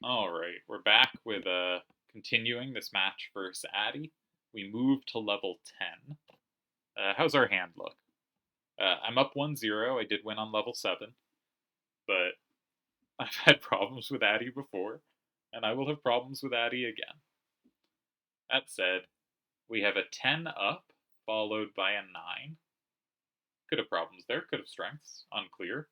Alright, we're back with continuing this match versus Addy. We move to level 10. How's our hand look? I'm up 1-0. I did win on level 7, but I've had problems with Addy before, and I will have problems with Addy again. That said, we have a 10 up, followed by a 9. Could have problems there, could have strengths, unclear.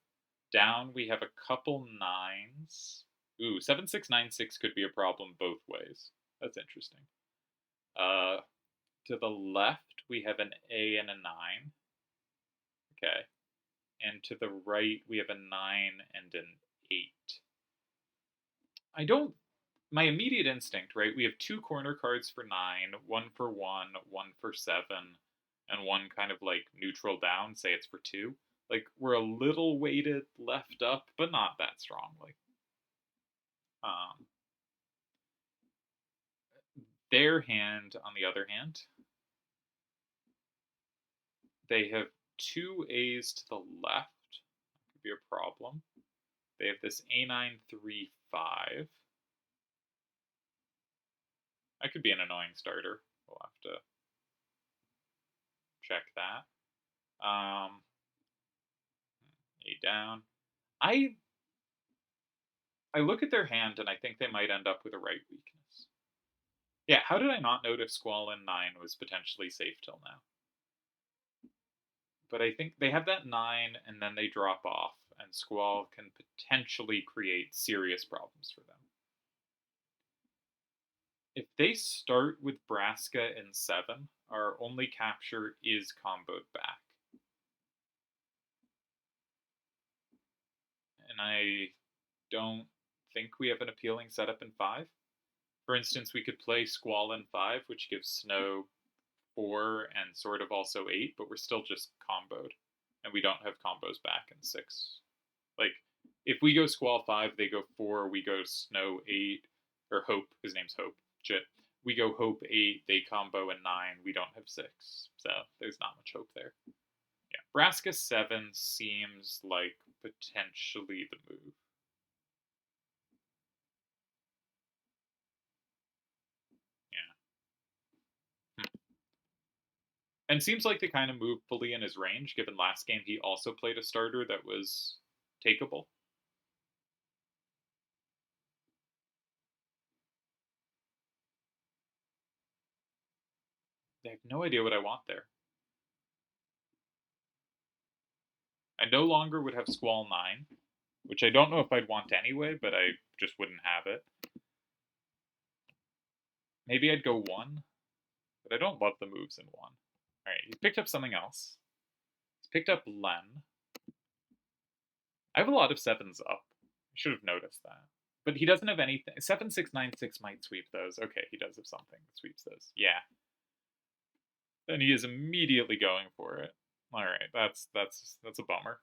Down, we have a couple 9s. Ooh, 7696 could be a problem both ways. That's interesting. To the left, we have an A and a 9. Okay. And to the right, we have a 9 and an 8. I don't. My immediate instinct, right? We have 2 corner cards for 9, 1 for 1, 1 for 7, and 1 kind of like neutral down, say it's for 2. Like, we're a little weighted left up, but not that strongly. Their hand, on the other hand, they have 2 A's to the left. That could be a problem. They have this A935. That could be an annoying starter. We'll have to check that. A down. I look at their hand and I think they might end up with a right weakness. Yeah, how did I not notice Squall in 9 was potentially safe till now? But I think they have that 9 and then they drop off, and Squall can potentially create serious problems for them. If they start with Braska in 7, our only capture is comboed back. And I don't think we have an appealing setup in 5. For instance, we could play Squall in 5, which gives Snow 4 and sort of also 8, but we're still just comboed. And we don't have combos back in 6. Like, if we go Squall 5, they go 4, we go Snow 8, or Hope, his name's Hope, Jit. We go Hope 8, they combo in 9, we don't have 6. So there's not much hope there. Yeah, Braska 7 seems like potentially the move. Yeah. And seems like the kind of move fully in his range, given last game he also played a starter that was takeable. I have no idea what I want there. I no longer would have Squall 9, which I don't know if I'd want anyway, but I just wouldn't have it. Maybe I'd go 1, but I don't love the moves in 1. Alright, he's picked up something else. He's picked up Len. I have a lot of 7s up. I should have noticed that. But he doesn't have anything. 7696 might sweep those. Okay, he does have something that sweeps those. Yeah. Then he is immediately going for it. Alright, that's a bummer.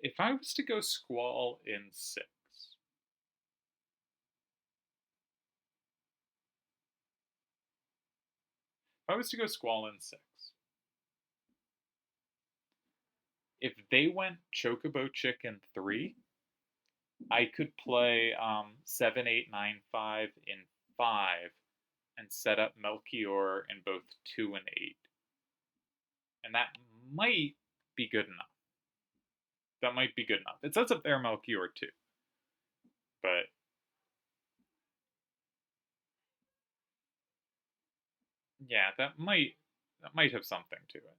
If I was to go Squall in 6, if they went Chocobo Chick in 3, I could play 7895 in 5 and set up Melchior in both 2 and 8. And that might be good enough. It sets up their Melchior too. But yeah, that might have something to it.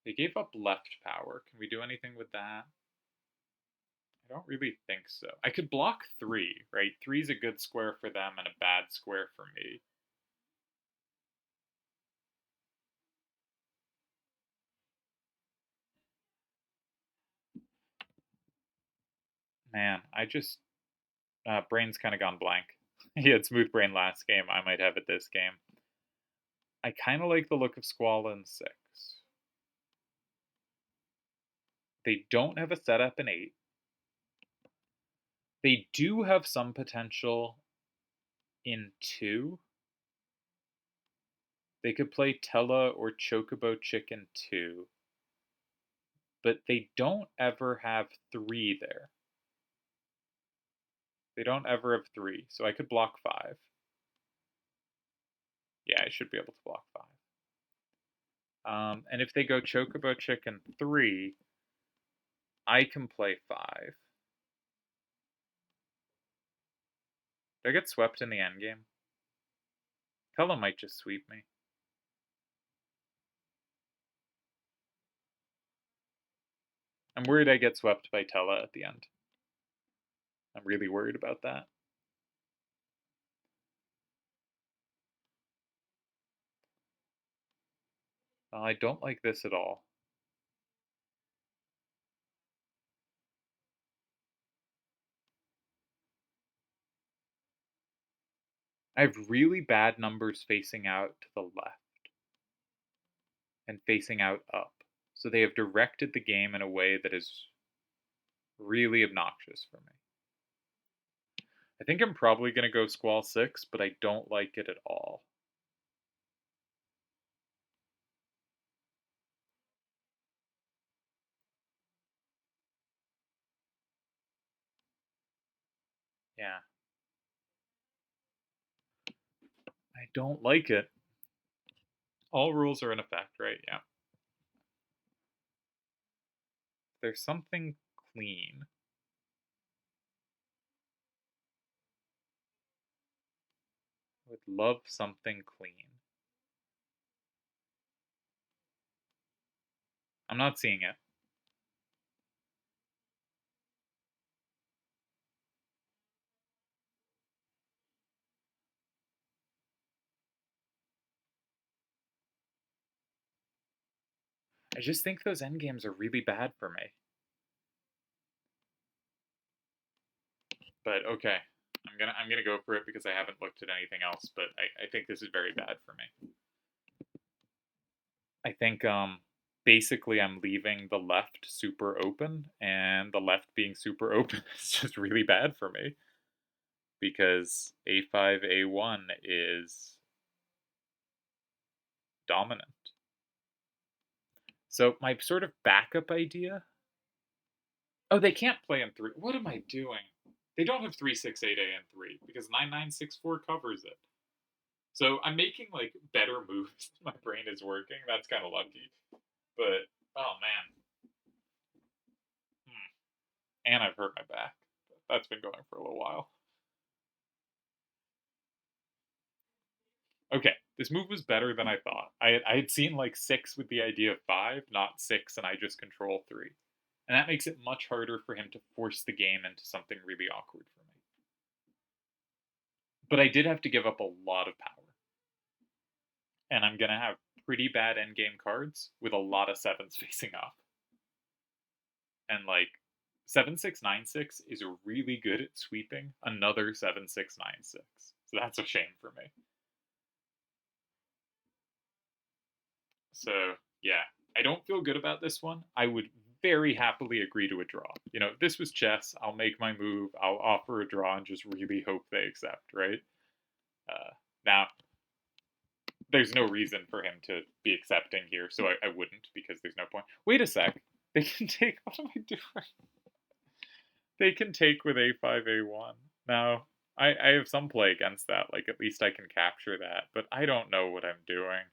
They gave up left power. Can we do anything with that? I don't really think so. I could block 3, right? 3 is a good square for them and a bad square for me. Man, I just brain's kind of gone blank. He had Smooth Brain last game. I might have it this game. I kind of like the look of Squall in 6. They don't have a setup in 8. They do have some potential in 2. They could play Tella or Chocobo Chicken 2. But they don't ever have 3 there. They don't ever have 3, so I could block 5. Yeah, I should be able to block 5. And if they go Chocobo Chicken 3, I can play 5. Do I get swept in the endgame? Tella might just sweep me. I'm worried I get swept by Tella at the end. I'm really worried about that. I don't like this at all. I have really bad numbers facing out to the left and facing out up. So they have directed the game in a way that is really obnoxious for me. I think I'm probably going to go Squall 6, but I don't like it at all. Yeah. I don't like it. All rules are in effect, right? Yeah. There's something clean. I would love something clean. I'm not seeing it. I just think those endgames are really bad for me. But okay, I'm gonna go for it because I haven't looked at anything else. But I think this is very bad for me. I think basically I'm leaving the left super open, and the left being super open is just really bad for me because a5 a1 is dominant. So my sort of backup idea. Oh, they can't play in 3. What am I doing? They don't have 368A in 3 because 9964 covers it. So I'm making like better moves. My brain is working. That's kind of lucky. But oh man. And I've hurt my back. That's been going for a little while. Okay, this move was better than I thought. I had seen like 6 with the idea of 5, not 6, and I just control 3. And that makes it much harder for him to force the game into something really awkward for me. But I did have to give up a lot of power. And I'm going to have pretty bad endgame cards with a lot of 7s facing up. And like 7696 is really good at sweeping another 7696. So that's a shame for me. So yeah, I don't feel good about this one. I would very happily agree to a draw. You know, if this was chess, I'll make my move, I'll offer a draw and just really hope they accept, right? Now, there's no reason for him to be accepting here, so I wouldn't because there's no point. Wait a sec. They can take. What am I doing? They can take with a5, a1. Now, I have some play against that. Like, at least I can capture that, but I don't know what I'm doing.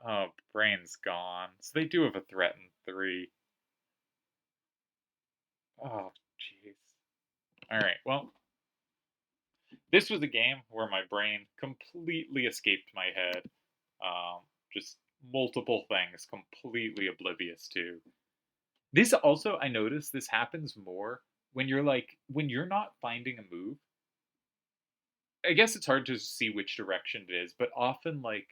Oh, brain's gone. So they do have a threat in 3. Oh, jeez. Alright, well, this was a game where my brain completely escaped my head. Just multiple things completely oblivious to. This also, I noticed this happens more when you're not finding a move. I guess it's hard to see which direction it is, but often, like,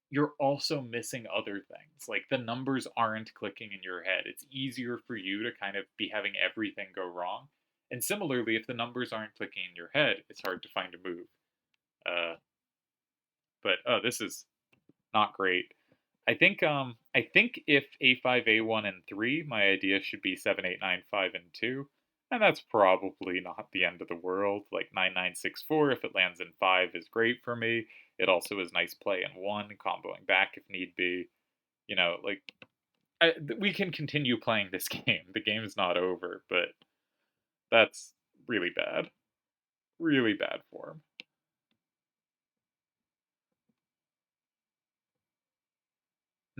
you're also missing other things. Like, the numbers aren't clicking in your head. It's easier for you to kind of be having everything go wrong. And similarly, if the numbers aren't clicking in your head, it's hard to find a move. But oh, this is not great. I think if a5, a1, and 3, my idea should be 7, 8, 9, 5, and 2. And that's probably not the end of the world. Like 9, 9, 6, 4, if it lands in 5, is great for me. It also is nice play in 1, comboing back if need be. You know, like, we can continue playing this game. The game's not over, but that's really bad. Really bad form.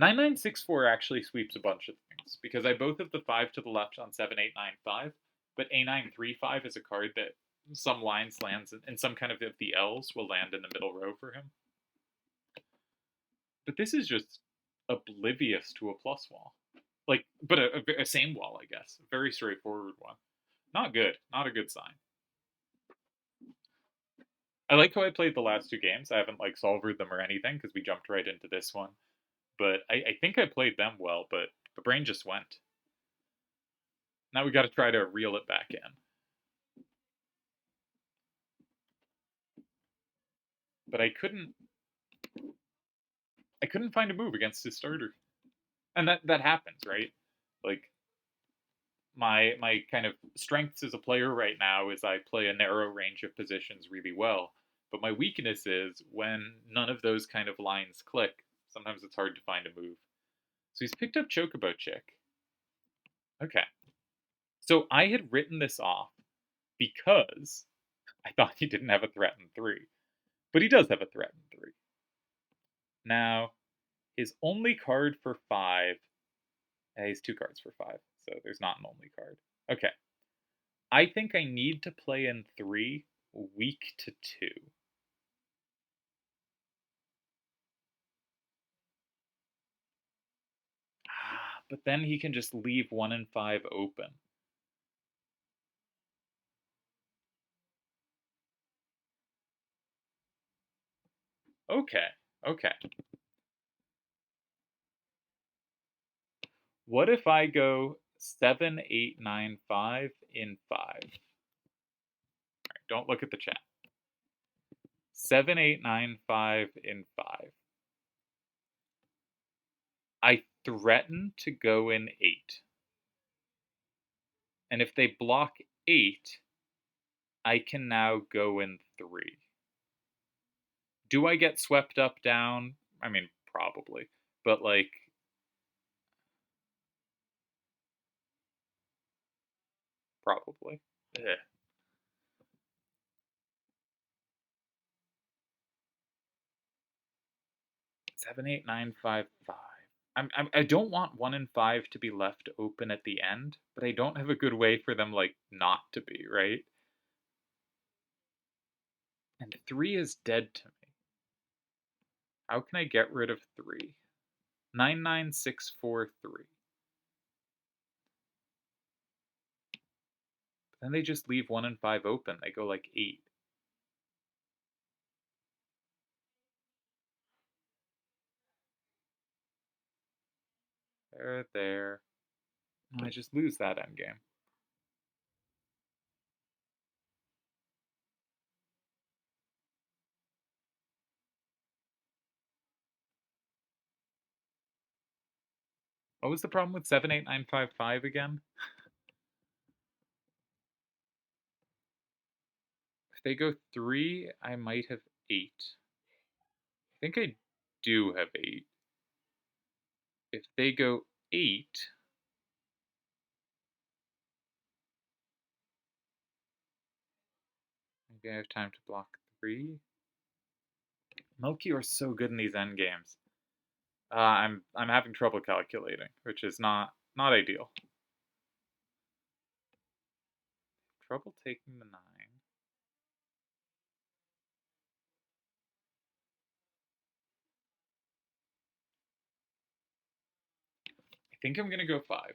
9964 actually sweeps a bunch of things, because I both have the 5 to the left on 7895, but A935 is a card that some lines lands, and some kind of the L's will land in the middle row for him. But this is just oblivious to a plus wall. Like, but a same wall, I guess. A very straightforward one. Not good. Not a good sign. I like how I played the last two games. I haven't, like, solvered them or anything, because we jumped right into this one. But I think I played them well, but the brain just went. Now we got to try to reel it back in. But I couldn't find a move against his starter. And that happens, right? Like, my kind of strengths as a player right now is I play a narrow range of positions really well. But my weakness is when none of those kind of lines click, sometimes it's hard to find a move. So he's picked up Chocobo Chick. Okay. So I had written this off because I thought he didn't have a threat in 3. But he does have a threat in 3. Now, his only card for 5... he has 2 cards for 5, so there's not an only card. Okay. I think I need to play in 3, weak to 2. But then he can just leave 1 and 5 open. Okay, okay. What if I go 7, 8, 9, 5 in 5? All right, don't look at the chat. 7, 8, 9, 5 in 5. I threaten to go in 8. And if they block 8, I can now go in 3. Do I get swept up, down? I mean, probably. But, like, probably. Ugh. 7, 8, 9, 5, 5. I don't want 1 and 5 to be left open at the end, but I don't have a good way for them, like, not to be, right? And 3 is dead to me. How can I get rid of 3? 9, 9, 6, 4, 3. But then they just leave 1 and 5 open. They go like 8. There. I just lose that endgame. What was the problem with 7, 8, 9, 5, 5 again? If they go 3, I might have 8. I think I do have 8. If they go 8, maybe I have time to block 3. Melchior's so good in these endgames. I'm having trouble calculating, which is not ideal. Trouble taking the 9. I think I'm gonna go 5. I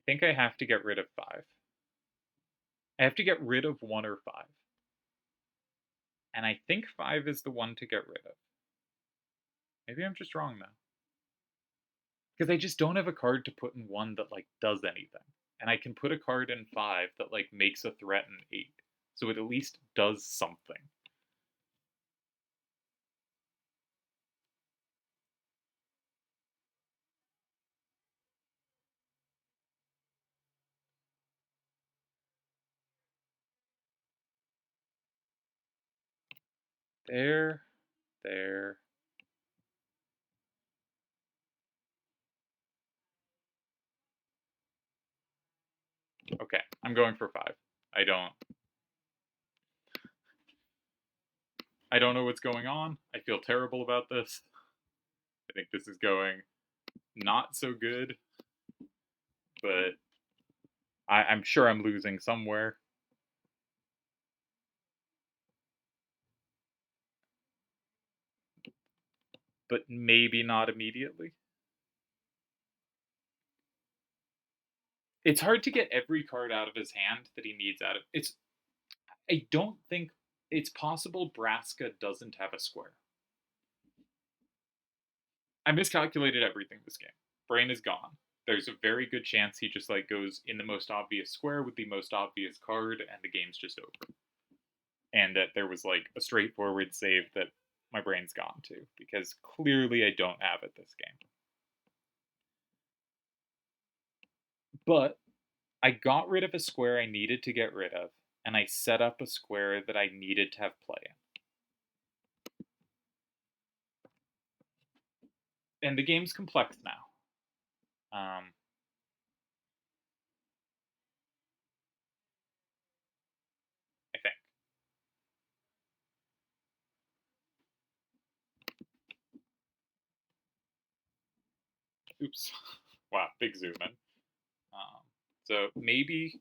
think I have to get rid of 5. I have to get rid of 1 or 5. And I think 5 is the one to get rid of. Maybe I'm just wrong, though. Because I just don't have a card to put in 1 that, like, does anything. and I can put a card in 5 that, like, makes a threat in 8. So it at least does something. There. Okay, I'm going for 5. I don't know what's going on. I feel terrible about this. I think this is going not so good, but I'm sure I'm losing somewhere. But maybe not immediately. It's hard to get every card out of his hand that he needs out of it's. I don't think it's possible Braska doesn't have a square. I miscalculated everything this game. Brain is gone. There's a very good chance he just like goes in the most obvious square with the most obvious card, and the game's just over. And that there was like a straightforward save that my brain's gone to, because clearly I don't have it this game. But I got rid of a square I needed to get rid of, and I set up a square that I needed to have play in. And the game's complex now. I think. Oops. Wow, big zoom in. So maybe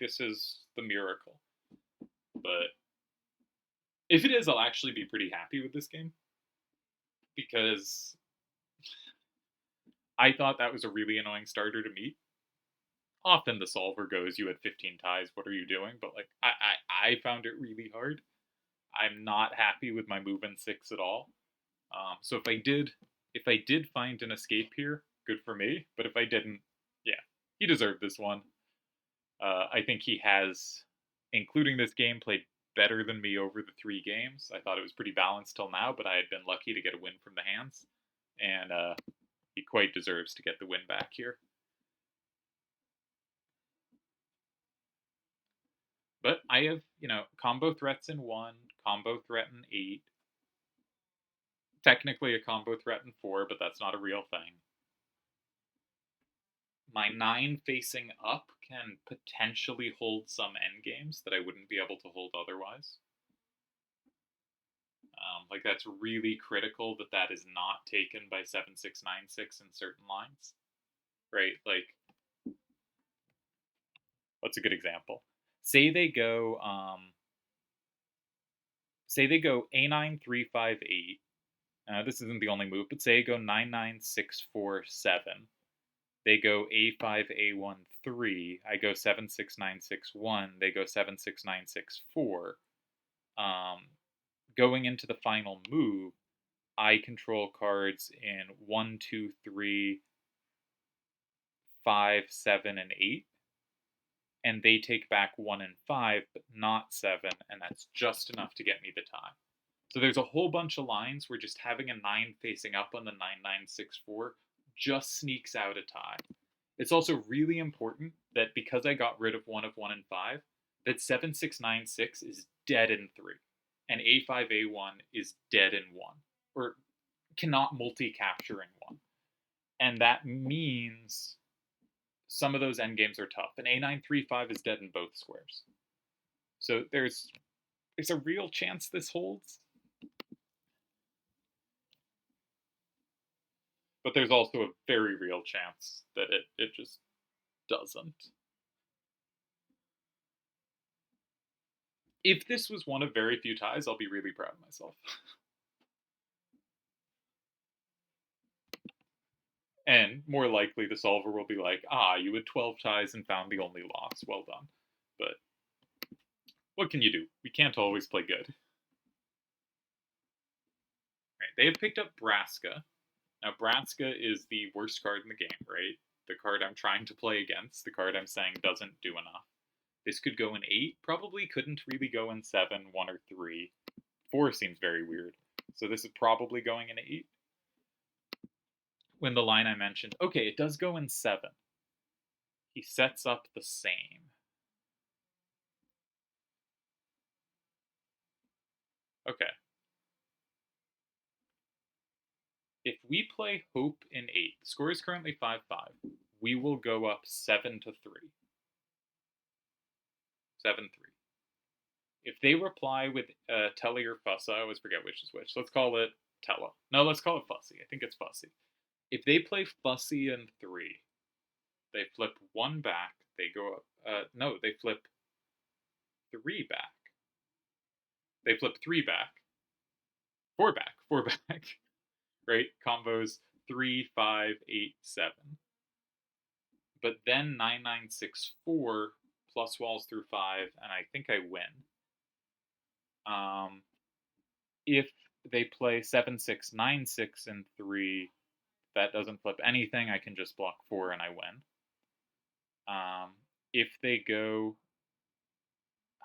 this is the miracle. But if it is, I'll actually be pretty happy with this game. Because I thought that was a really annoying starter to meet. Often the solver goes, you had 15 ties, what are you doing? But like I found it really hard. I'm not happy with my move in 6 at all. So if I did find an escape here, good for me. But if I didn't, yeah, he deserved this one. I think he has, including this game, played better than me over the 3 games. I thought it was pretty balanced till now, but I had been lucky to get a win from the hands. And he quite deserves to get the win back here. But I have, combo threats in 1, combo threat in 8. Technically a combo threat in 4, but that's not a real thing. My 9 facing up can potentially hold some endgames that I wouldn't be able to hold otherwise. Like, that's really critical that is not taken by 7696 in certain lines. Right? Like, what's a good example? Say they go A9 3 5 8. This isn't the only move, but say they go 9 9 6 4 7. They go A5 A1 3. I go 7 6 9 6 1. They go 7 6 9 6 4. Going into the final move, I control cards in 1 2 3 5 7 and 8. And they take back 1 and 5, but not 7, and that's just enough to get me the tie. So there's a whole bunch of lines where just having a 9 facing up on the 9 9 6 4 just sneaks out a tie. It's also really important that because I got rid of 1 and 5, that 7 6 9 6 is dead in 3, and A5 A1 is dead in 1, or cannot multi-capture in 1. And that means some of those endgames are tough. And A9 3 5 is dead in both squares. So there's a real chance this holds. But there's also a very real chance that it just doesn't. If this was one of very few ties, I'll be really proud of myself. And more likely the solver will be like, you had 12 ties and found the only loss. Well done. But what can you do? We can't always play good. Right, they have picked up Braska. Now, Braska is the worst card in the game, right? the card I'm trying to play against, the card I'm saying doesn't do enough. This could go in 8, probably couldn't really go in 7, 1, or 3. 4 seems very weird. So this is probably going in 8. When the line I mentioned, okay, it does go in 7. He sets up the same. Okay. If we play Hope in 8, the score is currently 5-5. We will go up 7-3. 7-3. If they reply with Telly or Fussa, I always forget which is which. Let's call it Tella. No, let's call it Fussy. I think it's Fussy. If they play Fussy in 3, they flip 1 back. They go up. No, they flip 3 back. They flip 3 back. 4 back. 4 back. Right? Combos 3, 5, 8, 7. But then 9, 9, 6, 4 plus walls through 5, and I think I win. If they play 7, 6, 9, 6, and 3, that doesn't flip anything. I can just block 4 and I win. If they go...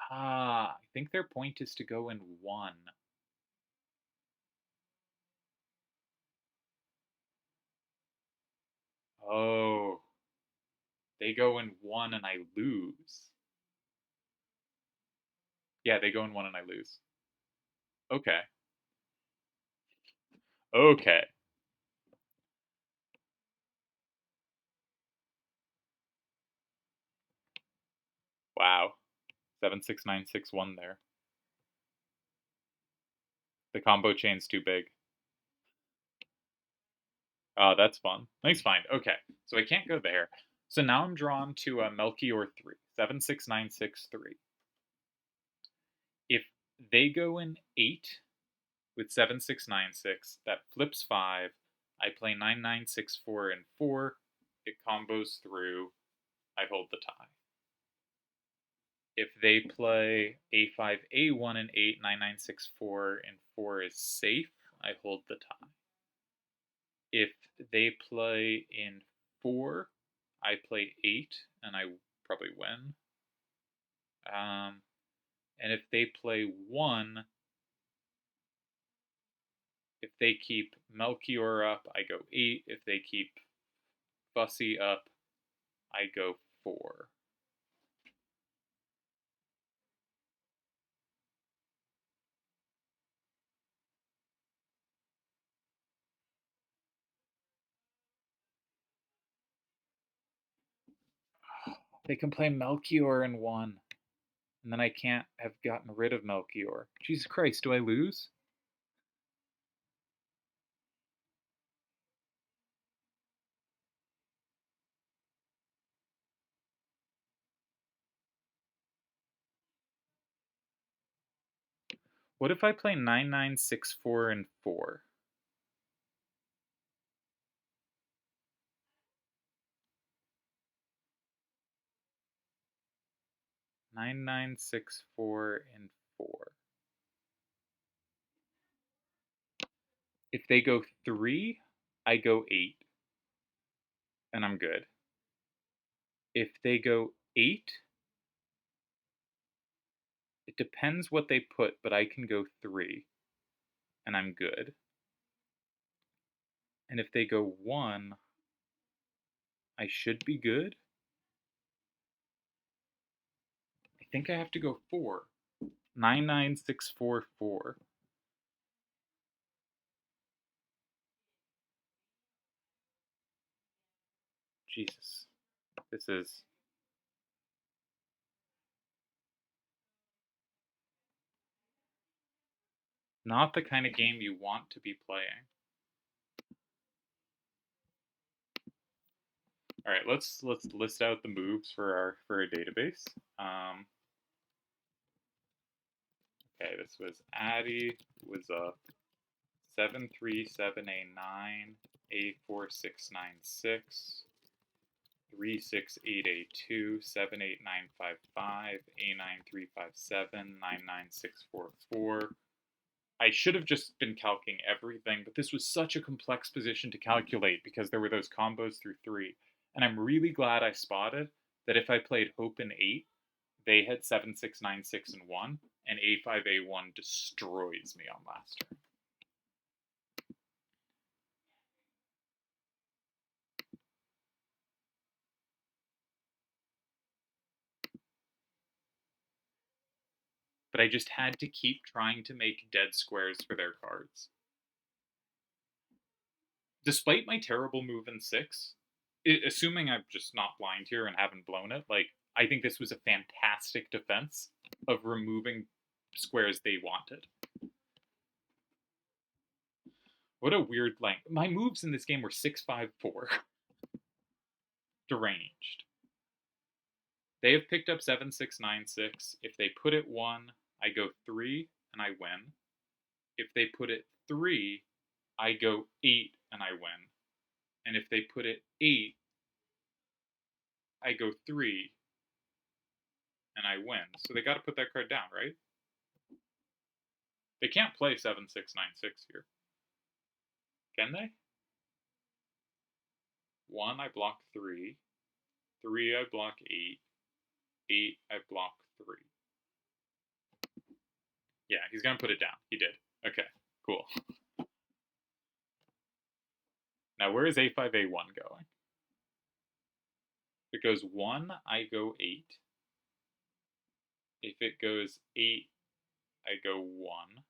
I think their point is to go in 1. Oh. They go in 1 and I lose. Yeah, they go in 1 and I lose. Okay. Okay. Wow. 7, 6, 9, 6, 1 there. The combo chain's too big. Oh, that's fun. Nice find. Okay, so I can't go there. So now I'm drawn to a Melchior 3. 7, 6, 9, 6, 3. If they go in 8 with 7, 6, 9, 6, that flips 5. I play 9, 9, 6, 4, and 4. It combos through. I hold the tie. If they play A5, A1, and 8, 9, 9, 6, 4, and 4 is safe, I hold the tie. If they play in 4, I play 8, and I probably win. And if they play 1, if they keep Melchior up, I go 8. If they keep Fussy up, I go 4. They can play Melchior in 1, and then I can't have gotten rid of Melchior. Jesus Christ, do I lose? What if I play 9, 9, 6, 4, and 4? Nine, 9, 6, 4, and 4. If they go 3, I go 8. And I'm good. If they go 8, it depends what they put, but I can go 3. And I'm good. And if they go 1, I should be good. I think I have to go 4. 9, 9, 6, 4, 4. Jesus. This is... not the kind of game you want to be playing. All right, let's list out the moves for our database. Okay, this was Addy, Wazzup, 737A9, A4696, 368A2, 78955, A9357, 99644. I should have just been calculating everything, but this was such a complex position to calculate because there were those combos through 3. And I'm really glad I spotted that if I played Hope in 8, they had 7, 6, 9, 6, and 1, and A5, A1 destroys me on last turn. But I just had to keep trying to make dead squares for their cards. Despite my terrible move in 6, assuming I'm just not blind here and haven't blown it, like, I think this was a fantastic defense of removing squares they wanted. What a weird length. My moves in this game were 6, 5, 4. Deranged. They have picked up 7, 6, 9, 6. If they put it 1, I go 3 and I win. If they put it 3, I go 8 and I win. And if they put it 8, I go 3 and I win. So they got to put that card down, right? They can't play 7, 6, 9, 6 here. Can they? 1, I block 3. 3, I block 8. 8, I block 3. Yeah, he's going to put it down. He did. Okay, cool. Now, where is A5, A1 going? If it goes 1, I go 8. If it goes 8, I go 1.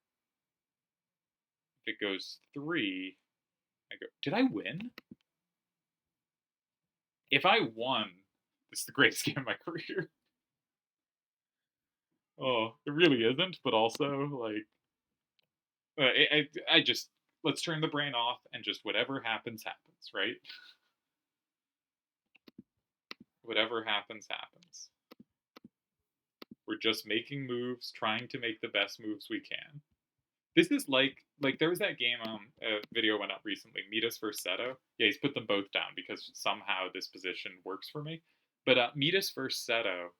If it goes 3, I go... Did I win? If I won, this is the greatest game of my career. Oh, it really isn't, but also, like... I just... Let's turn the brain off and just whatever happens, happens, right? Whatever happens, happens. We're just making moves, trying to make the best moves we can. This is like there was that game, a video went up recently, Midas vs. Seto. Yeah, he's put them both down because somehow this position works for me. But Midas vs. Seto,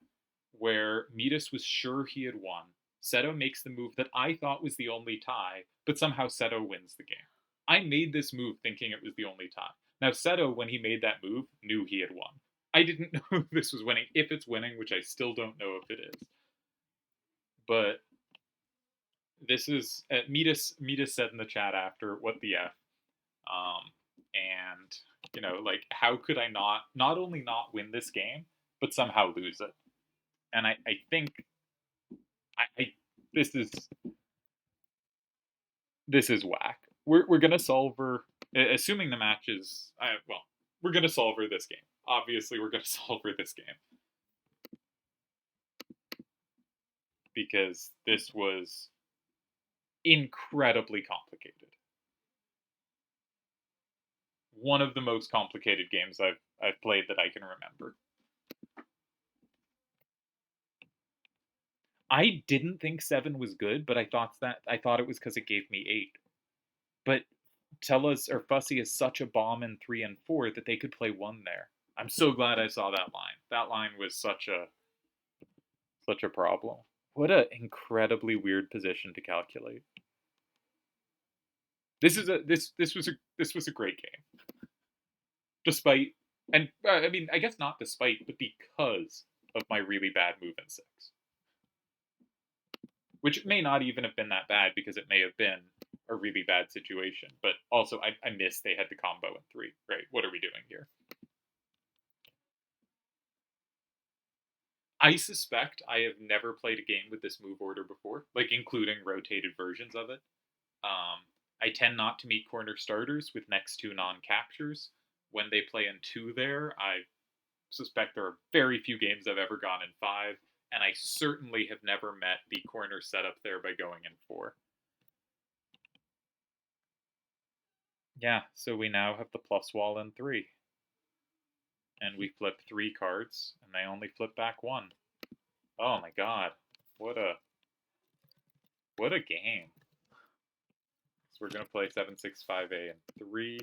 where Midas was sure he had won. Seto makes the move that I thought was the only tie, but somehow Seto wins the game. I made this move thinking it was the only tie. Now, Seto, when he made that move, knew he had won. I didn't know this was winning. If it's winning, which I still don't know if it is. But this is Midas said in the chat after, what the F? And, you know, like, how could I not only not win this game, but somehow lose it? And I think this is whack. We're gonna solver, assuming the match is, well, we're gonna solver this game. Obviously, we're gonna solver this game. Because this was incredibly complicated. One of the most complicated games I've played that I can remember. I didn't think 7 was good, but I thought it was because it gave me 8. But Tella's or Fussy is such a bomb in 3 and 4 that they could play 1 there. I'm so glad I saw that line. That line was such a problem. What an incredibly weird position to calculate. This was a great game. Despite, and I mean, I guess not despite, but because of my really bad move in 6. Which may not even have been that bad because it may have been a really bad situation. But also, I missed they had the combo in 3. Right, what are we doing here? I suspect I have never played a game with this move order before, like including rotated versions of it. I tend not to meet corner starters with next 2 non-captures. When they play in 2 there, I suspect there are very few games I've ever gone in 5, and I certainly have never met the corner setup there by going in 4. Yeah, so we now have the plus wall in 3. And we flip 3 cards, and they only flip back 1. Oh my god. What a game. So we're going to play 7, 6, 5A and 3.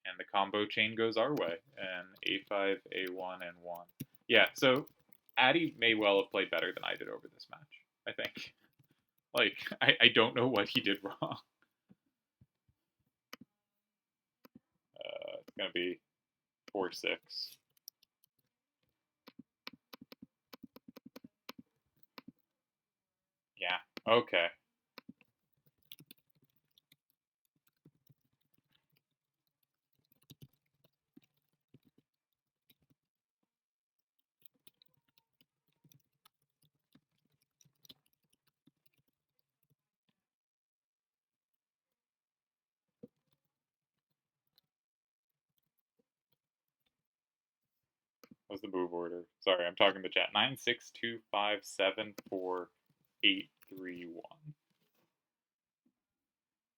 And the combo chain goes our way. And A5, A1, and 1. Yeah, so Addy may well have played better than I did over this match, I think. Like, I don't know what he did wrong. gonna be 4-6. Yeah, okay. What's the move order? Sorry, I'm talking to chat. 9, 6, 2, 5, 7, 4, 8, 3, 1.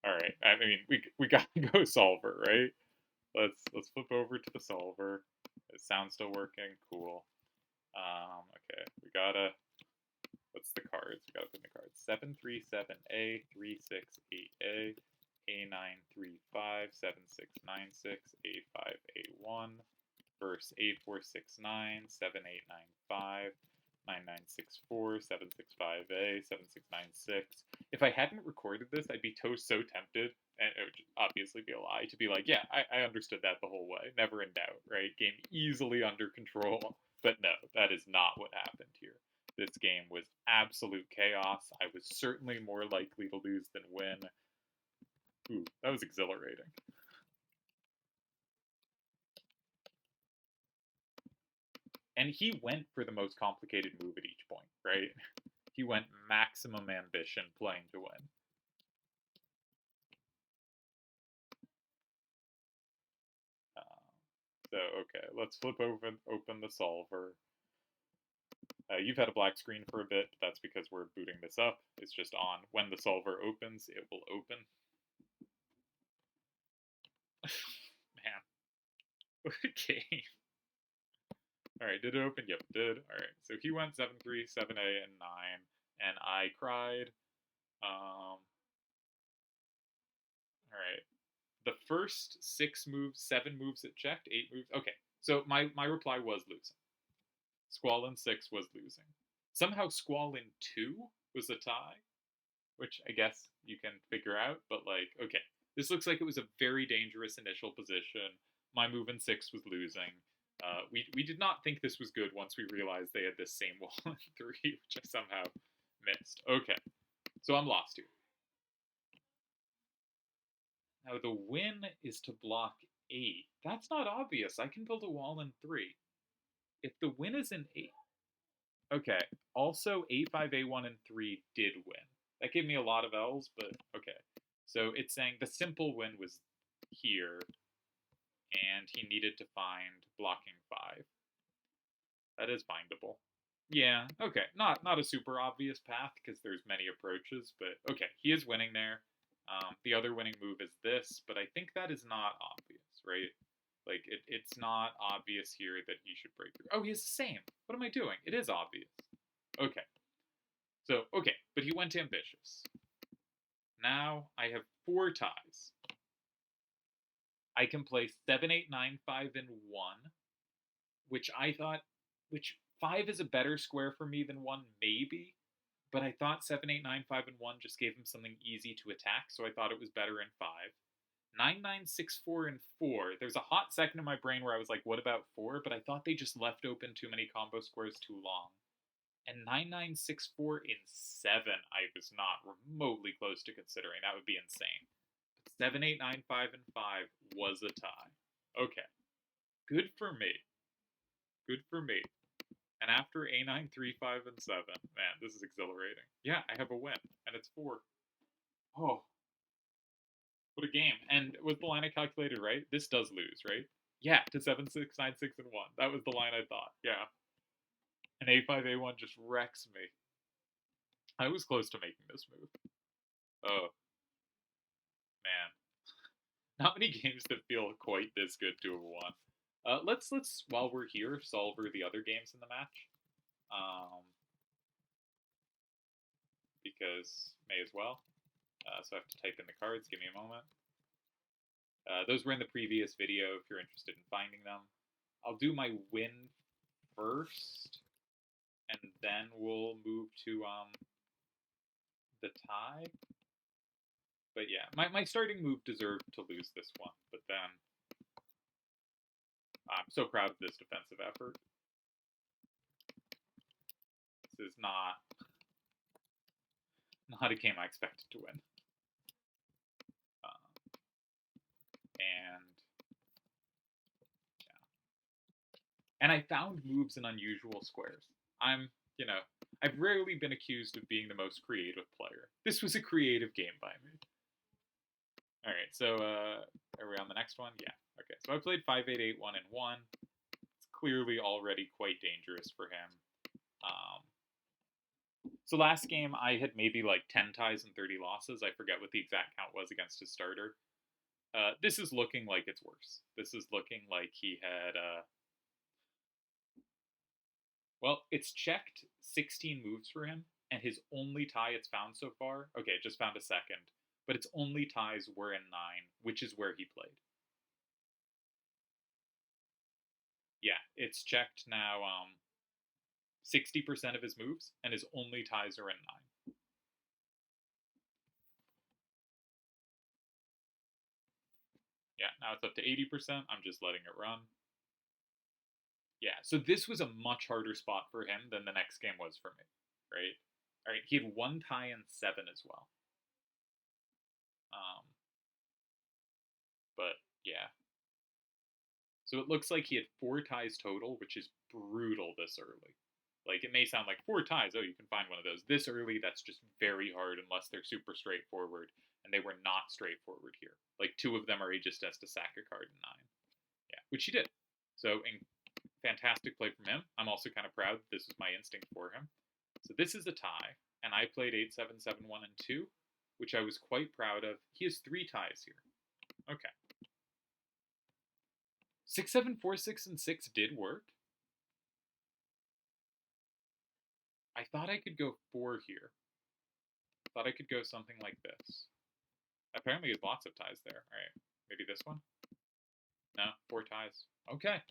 All right. I mean, we gotta go solver, right? Let's flip over to the solver. Is sound still working? Cool. Okay. We gotta. What's the cards? We gotta put in the cards. 7, 3, 7, A, 3, 6, 8, A, A, 9, 3, 5, 7, 6, 9, 6, A, 5, A, 1. Verse 8, 4, 6, 9, 7, 8, 9, 5, 9, 9, 6, 4, 7, 6, 5, A, 7, 6, 9, 6. If I hadn't recorded this, I'd be so tempted, and it would obviously be a lie, to be like, yeah, I understood that the whole way. Never in doubt, right? Game easily under control. But no, that is not what happened here. This game was absolute chaos. I was certainly more likely to lose than win. Ooh, that was exhilarating. And he went for the most complicated move at each point, right? He went maximum ambition playing to win. So, okay, let's flip open the solver. You've had a black screen for a bit, but that's because we're booting this up. It's just on. When the solver opens, it will open. Man. What a game. Alright, did it open? Yep, it did. Alright, so he went 7-3, 7A, and 9, and I cried. Alright. The first 6 moves, 7 moves it checked, 8 moves. Okay, so my reply was losing. Squall in 6 was losing. Somehow Squall in 2 was a tie, which I guess you can figure out, but like, okay. This looks like it was a very dangerous initial position. My move in 6 was losing. We did not think this was good once we realized they had this same wall in 3, which I somehow missed. Okay, so I'm lost here. Now the win is to block 8. That's not obvious. I can build a wall in 3. If the win is in 8... Okay, also 8, 5, A1, and 3 did win. That gave me a lot of L's, but okay. So it's saying the simple win was here, and he needed to find blocking 5. That is findable. Yeah, okay. Not a super obvious path, because there's many approaches, but okay, he is winning there. The other winning move is this, but I think that is not obvious, right? Like, it's not obvious here that he should break through. Oh, he has the same. What am I doing? It is obvious. Okay. So, okay, but he went ambitious. Now I have 4 ties. I can play 7, 8, 9, 5, and 1, which 5 is a better square for me than 1, maybe. But I thought 7, 8, 9, 5, and 1 just gave him something easy to attack, so I thought it was better in 5. 9, 9, 6, 4, and 4. There's a hot second in my brain where I was like, what about 4? But I thought they just left open too many combo squares too long. And 9, 9, 6, 4 in 7, I was not remotely close to considering. That would be insane. But 7, 8, 9, 5, and 5 was a tie. Okay. Good for me. Good for me. And after A9, 3, 5, and 7, man, this is exhilarating. Yeah, I have a win, and it's 4. Oh, what a game. And was the line I calculated right? This does lose, right? Yeah, to 7, 6, 9, 6, and 1. That was the line I thought, yeah. And A5, A1 just wrecks me. I was close to making this move. Oh, man. Not many games that feel quite this good to have won. Let's while we're here, solver the other games in the match. Because may as well. So I have to type in the cards. Give me a moment. Those were in the previous video if you're interested in finding them. I'll do my win first, and then we'll move to the tie. But yeah, my starting move deserved to lose this one, but then I'm so proud of this defensive effort. This is not a game I expected to win. And I found moves in unusual squares. I've rarely been accused of being the most creative player. This was a creative game by me. All right, so are we on the next one? Yeah. Okay, so I played 5-8-8-1 and 1. It's clearly already quite dangerous for him. So last game I had maybe like 10 ties and 30 losses. I forget what the exact count was against his starter. This is looking like it's worse. This is looking like he had... Well, it's checked 16 moves for him, and his only tie it's found so far... Okay, it just found a second. But its only ties were in 9, which is where he played. Yeah, it's checked now 60% of his moves, and his only ties are in 9. Yeah, now it's up to 80%. I'm just letting it run. Yeah, so this was a much harder spot for him than the next game was for me, right? All right, he had 1 tie and 7 as well. But yeah. So it looks like he had 4 ties total, which is brutal this early. Like, it may sound like 4 ties, oh, you can find one of those. This early, that's just very hard unless they're super straightforward, and they were not straightforward here. Like, 2 of them are he just has to sack a card in 9. Yeah, which he did. So, fantastic play from him. I'm also kind of proud that this was my instinct for him. So this is a tie, and I played 8-7, 7-1, and 2, which I was quite proud of. He has 3 ties here. Okay. 6-7, 4-6, and 6 did work. I thought I could go 4 here. Thought I could go something like this. Apparently he has lots of ties there. All right, maybe this one? No, 4 ties. Okay.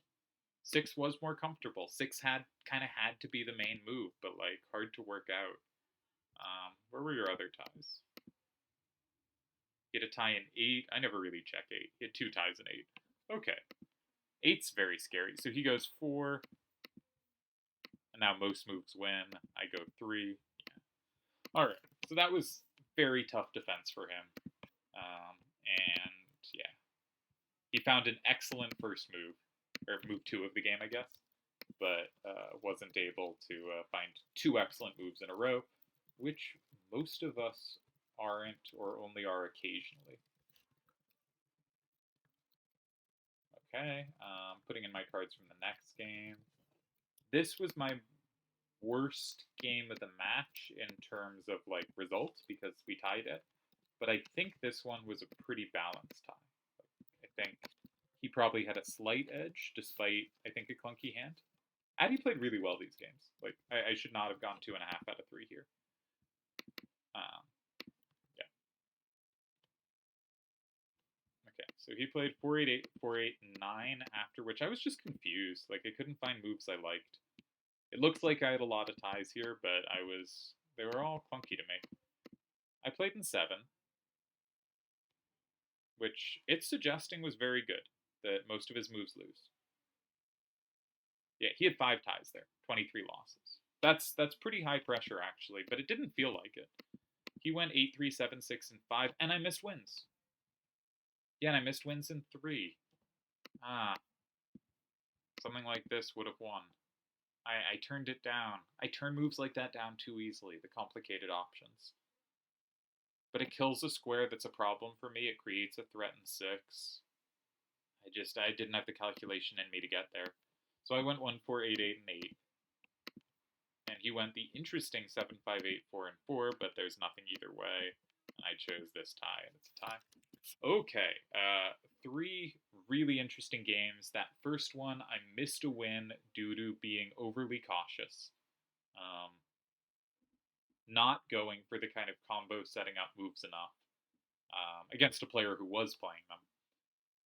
6 was more comfortable. 6 kind of had to be the main move, but like hard to work out. Where were your other ties? He had a tie in 8. I never really check 8. He had 2 ties in 8. Okay. 8's very scary. So he goes 4. And now most moves win. I go 3. Yeah. All right. So that was very tough defense for him. And yeah. He found an excellent first move. Or move 2 of the game, I guess. But wasn't able to find 2 excellent moves in a row, which most of us aren't or only are occasionally. Okay, putting in my cards from the next game. This was my worst game of the match in terms of like results because we tied it. But I think this one was a pretty balanced tie. I think he probably had a slight edge despite, I think, a clunky hand. Addy played really well these games. Like, I should not have gone 2.5 out of 3 here. Yeah. Okay, so he played 4-8-8, 4-8-9, after which I was just confused. Like, I couldn't find moves I liked. It looks like I had a lot of ties here, but they were all clunky to me. I played in 7, which it's suggesting was very good, that most of his moves lose. Yeah, he had 5 ties there, 23 losses. That's pretty high pressure, actually, but it didn't feel like it. He went 8-3, 7-6, and 5, and I missed wins. Yeah, and I missed wins in 3. Something like this would have won. I turned it down. I turn moves like that down too easily, the complicated options. But it kills a square that's a problem for me. It creates a threat in 6. I didn't have the calculation in me to get there. So I went 1-4-8-8 and 8. And he went the interesting 7-5-8, 4 and 4, but there's nothing either way. And I chose this tie, and it's a tie. Okay, 3 really interesting games. That first one, I missed a win due to being overly cautious. Not going for the kind of combo setting up moves enough against a player who was playing them.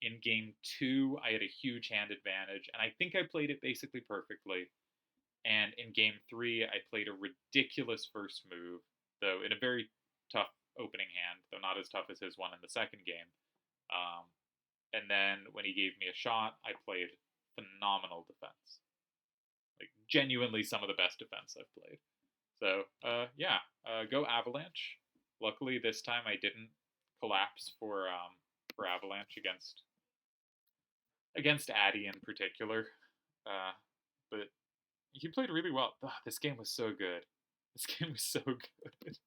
In game 2, I had a huge hand advantage, and I think I played it basically perfectly. And in game 3, I played a ridiculous first move, though in a very tough opening hand, though not as tough as his one in the second game. And then when he gave me a shot, I played phenomenal defense. Like, genuinely some of the best defense I've played. So, yeah, go Avalanche. Luckily, this time I didn't collapse for Avalanche against Addy in particular. But he played really well. Ugh, this game was so good. This game was so good.